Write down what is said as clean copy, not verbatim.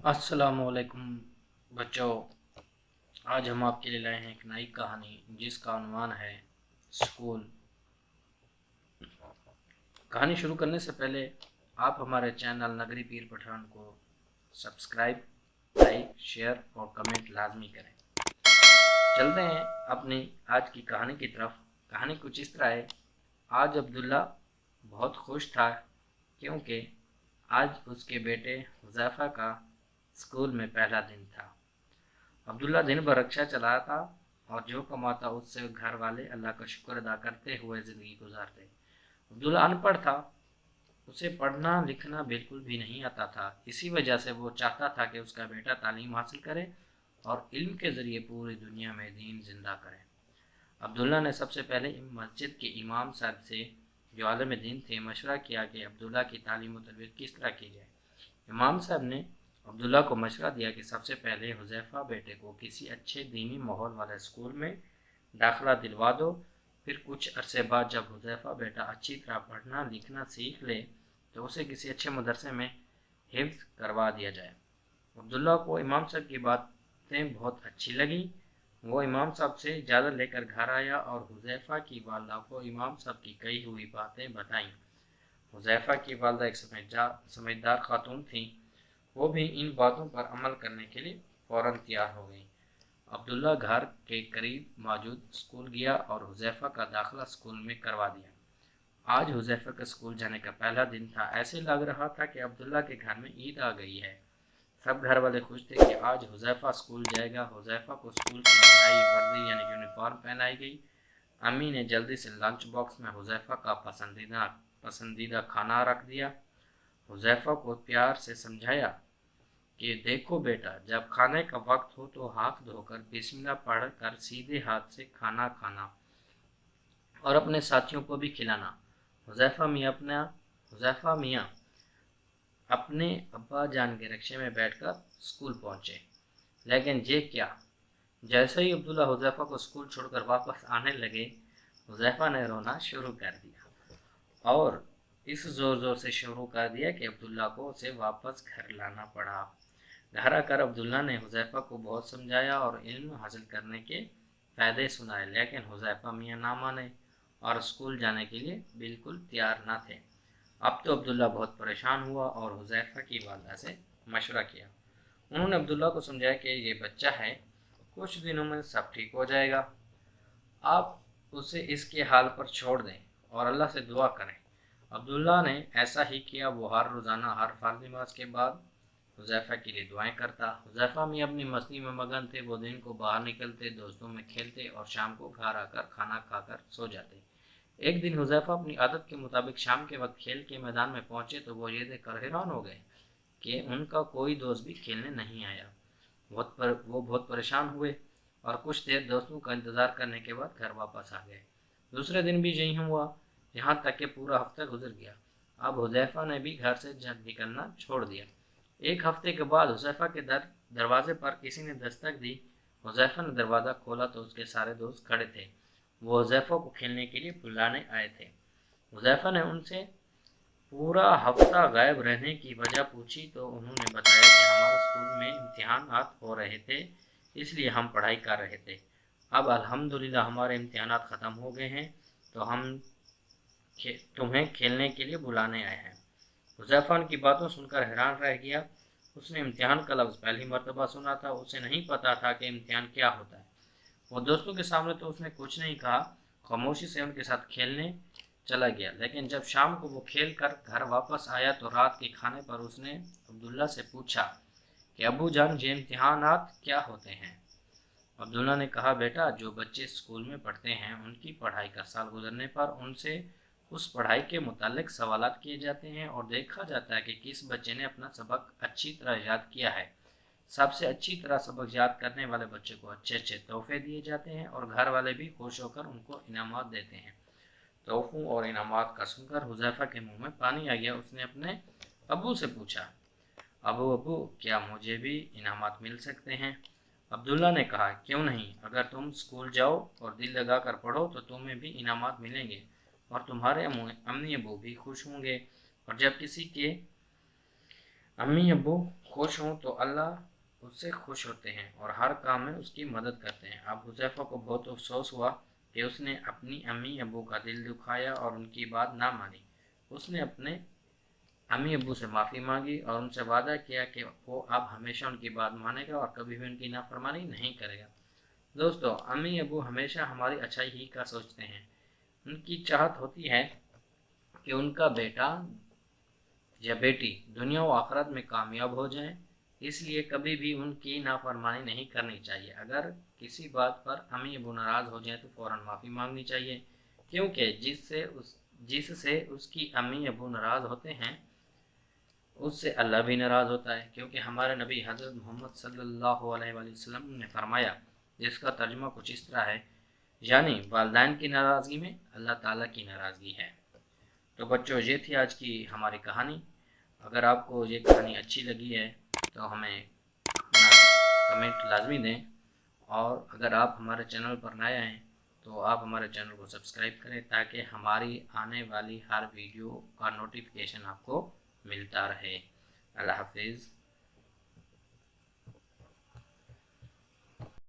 अस्सलामुअलैकुम बच्चों। आज हम आपके लिए लाए हैं एक नई कहानी जिसका अनुमान है स्कूल। कहानी शुरू करने से पहले आप हमारे चैनल नगरी पीर पठान को सब्सक्राइब, लाइक, शेयर और कमेंट लाजमी करें। चलते हैं अपनी आज की कहानी की तरफ। कहानी कुछ इस तरह है। आज अब्दुल्ला बहुत खुश था क्योंकि आज उसके बेटे हुज़ैफ़ा का स्कूल में पहला दिन था। अब्दुल्ला दिन भर रिक्शा चलाता और जो कमाता उससे घर वाले अल्लाह का शुक्र अदा करते हुए ज़िंदगी गुजारते। अब्दुल्ला अनपढ़ था, उसे पढ़ना लिखना बिल्कुल भी नहीं आता था। इसी वजह से वो चाहता था कि उसका बेटा तालीम हासिल करे और इल्म के ज़रिए पूरी दुनिया में दीन जिंदा करे। अब्दुल्ला ने सबसे पहले मस्जिद के इमाम साहब से, जो आलिम दीन थे, मशवरा किया कि अब्दुल्ला की तालीम व तरबियत किस तरह की जाए। इमाम साहब ने अब्दुल्ला को मशवरा दिया कि सबसे पहले हुज़ैफ़ा बेटे को किसी अच्छे दीनी माहौल वाले स्कूल में दाखिला दिलवा दो। फिर कुछ अरसे बाद जब हुज़ैफ़ा बेटा अच्छी तरह पढ़ना लिखना सीख ले तो उसे किसी अच्छे मदरसे में हिफ्ज़ करवा दिया जाए। अब्दुल्ला को इमाम साहब की बातें बहुत अच्छी लगी। वो इमाम साहब से इजाज़त लेकर घर आया और हुज़ैफ़ा की वालदा को इमाम साहब की कही हुई बातें बताईं। हुज़ैफ़ा की वालदा एक समझदार खातून थी। वो भी इन बातों पर अमल करने के लिए फ़ौरन तैयार हो गई। अब्दुल्ला घर के करीब मौजूद स्कूल गया और हुज़ैफ़ा का दाखिला स्कूल में करवा दिया। आज हुज़ैफ़ा का स्कूल जाने का पहला दिन था। ऐसे लग रहा था कि अब्दुल्ला के घर में ईद आ गई है। सब घर वाले खुश थे कि आज हुज़ैफ़ा स्कूल जाएगा। हुज़ैफ़ा को स्कूल की नई वर्दी यानी यूनिफॉर्म पहनाई गई। अम्मी ने जल्दी से लंच बॉक्स में हुज़ैफ़ा का पसंदीदा खाना रख दिया। हुज़ैफ़ा को प्यार से समझाया कि देखो बेटा, जब खाने का वक्त हो तो हाथ धोकर बिस्मिल्लाह पढ़ कर सीधे हाथ से खाना खाना और अपने साथियों को भी खिलाना। हुज़ैफ़ा मियाँ अपने अब्बा जान के रिक्शे में बैठकर स्कूल पहुँचे। लेकिन ये क्या, जैसे ही अब्दुल्ला हुज़ैफ़ा को स्कूल छोड़कर वापस आने लगे, हुज़ैफ़ा ने रोना शुरू कर दिया और इस ज़ोर से शुरू कर दिया कि अब्दुल्ला को उसे वापस घर लाना पड़ा। घर आकर अब्दुल्ला ने हुज़ैफ़ा को बहुत समझाया और इल्म हासिल करने के फ़ायदे सुनाए, लेकिन हुज़ैफ़ा मियाँ ना माने और स्कूल जाने के लिए बिल्कुल तैयार न थे। अब तो अब्दुल्ला बहुत परेशान हुआ और हुज़ैफ़ा की वालदा से मशवरा किया। उन्होंने अब्दुल्ला को समझाया कि ये बच्चा है, कुछ दिनों में सब ठीक हो जाएगा। आप उसे इसके हाल पर छोड़ दें और अल्लाह से दुआ करें। अब्दुल्ला ने ऐसा ही किया। वो हर रोज़ाना हर फ़र्ज़ नमाज के बाद हुज़ैफ़ा के लिए दुआएं करता। हुज़ैफ़ा में अपनी मस्ती में मगन थे। वो दिन को बाहर निकलते, दोस्तों में खेलते और शाम को घर आकर खाना खाकर सो जाते। एक दिन हुज़ैफ़ा अपनी आदत के मुताबिक शाम के वक्त खेल के मैदान में पहुंचे तो वो ये देखकर हैरान हो गए कि उनका कोई दोस्त भी खेलने नहीं आया। वो बहुत परेशान हुए और कुछ देर दोस्तों का इंतज़ार करने के बाद घर वापस आ गए। दूसरे दिन भी यही हुआ, यहाँ तक कि पूरा हफ्ता गुजर गया। अब हुज़ैफ़ा ने भी घर से निकलना छोड़ दिया। एक हफ्ते के बाद हुज़ैफ़ा के दरवाजे पर किसी ने दस्तक दी। हुज़ैफ़ा ने दरवाज़ा खोला तो उसके सारे दोस्त खड़े थे। वो हुज़ैफ़ा को खेलने के लिए बुलाने आए थे। हुज़ैफ़ा ने उनसे पूरा हफ्ता गायब रहने की वजह पूछी तो उन्होंने बताया कि हमारे स्कूल में इम्तिहानात हो रहे थे, इसलिए हम पढ़ाई कर रहे थे। अब अल्हम्दुलिल्लाह हमारे इम्तिहानात ख़त्म हो गए हैं तो हम तुम्हें खेलने के लिए बुलाने आए हैं। हुज़ैफ़ा की बातों सुनकर हैरान रह गया। उसने इम्तिहान का लफ्ज़ पहली मर्तबा सुना था। उसे नहीं पता था कि इम्तिहान क्या होता है। वो दोस्तों के सामने तो उसने कुछ नहीं कहा, खामोशी से उनके साथ खेलने चला गया। लेकिन जब शाम को वो खेल कर घर वापस आया तो रात के खाने पर उसने अब्दुल्ला से पूछा कि अबू जान, ये इम्तिहानात क्या होते हैं। अब्दुल्ला ने कहा, बेटा, जो बच्चे स्कूल में पढ़ते हैं उनकी पढ़ाई का साल गुजरने पर उनसे उस पढ़ाई के मुतालिक सवालात किए जाते हैं और देखा जाता है कि किस बच्चे ने अपना सबक अच्छी तरह याद किया है। सबसे अच्छी तरह सबक याद करने वाले बच्चे को अच्छे अच्छे तोहफे दिए जाते हैं और घर वाले भी खुश होकर उनको इनामात देते हैं। तोहफों और इनामात का सुनकर हुज़ैफ़ा के मुंह में पानी आ गया। उसने अपने अबू से पूछा, अबू अबू, क्या मुझे भी इनामात मिल सकते हैं। अब्दुल्ला ने कहा, क्यों नहीं, अगर तुम स्कूल जाओ और दिल लगा कर पढ़ो तो तुम्हें भी इनामात मिलेंगे और तुम्हारे अम्मी अबू भी खुश होंगे। और जब किसी के अम्मी अब्बू खुश हों तो अल्लाह उससे खुश होते हैं और हर काम में उसकी मदद करते हैं। अब हुज़ैफ़ा को बहुत अफसोस हुआ कि उसने अपनी अम्मी अब्बू का दिल दुखाया और उनकी बात ना मानी। उसने अपने अम्मी अब्बू से माफ़ी मांगी और उनसे वादा किया कि वो अब हमेशा उनकी बात मानेगा और कभी भी उनकी नाफरमानी नहीं करेगा। दोस्तों, अम्मी अब्बू हमेशा हमारी अच्छाई ही का सोचते हैं। उनकी चाहत होती है कि उनका बेटा या बेटी दुनिया व आखिरत में कामयाब हो जाए, इसलिए कभी भी उनकी नाफरमानी नहीं करनी चाहिए। अगर किसी बात पर अम्मी अबू नाराज़ हो जाए तो फ़ौरन माफ़ी मांगनी चाहिए, क्योंकि जिससे उसकी अम्मी अबू नाराज़ होते हैं उससे अल्लाह भी नाराज़ होता है, क्योंकि हमारे नबी हज़रत मोहम्मद सल्लल्लाहु अलैहि वसल्लम ने फरमाया, जिसका तर्जुमा कुछ इस तरह है, यानी वालिदैन की नाराज़गी में अल्लाह ताला की नाराज़गी है। तो बच्चों, ये थी आज की हमारी कहानी। अगर आपको ये कहानी अच्छी लगी है तो हमें अपना कमेंट लाजमी दें, और अगर आप हमारे चैनल पर नए हैं तो आप हमारे चैनल को सब्सक्राइब करें ताकि हमारी आने वाली हर वीडियो का नोटिफिकेशन आपको मिलता रहे। अल्लाह हाफिज़।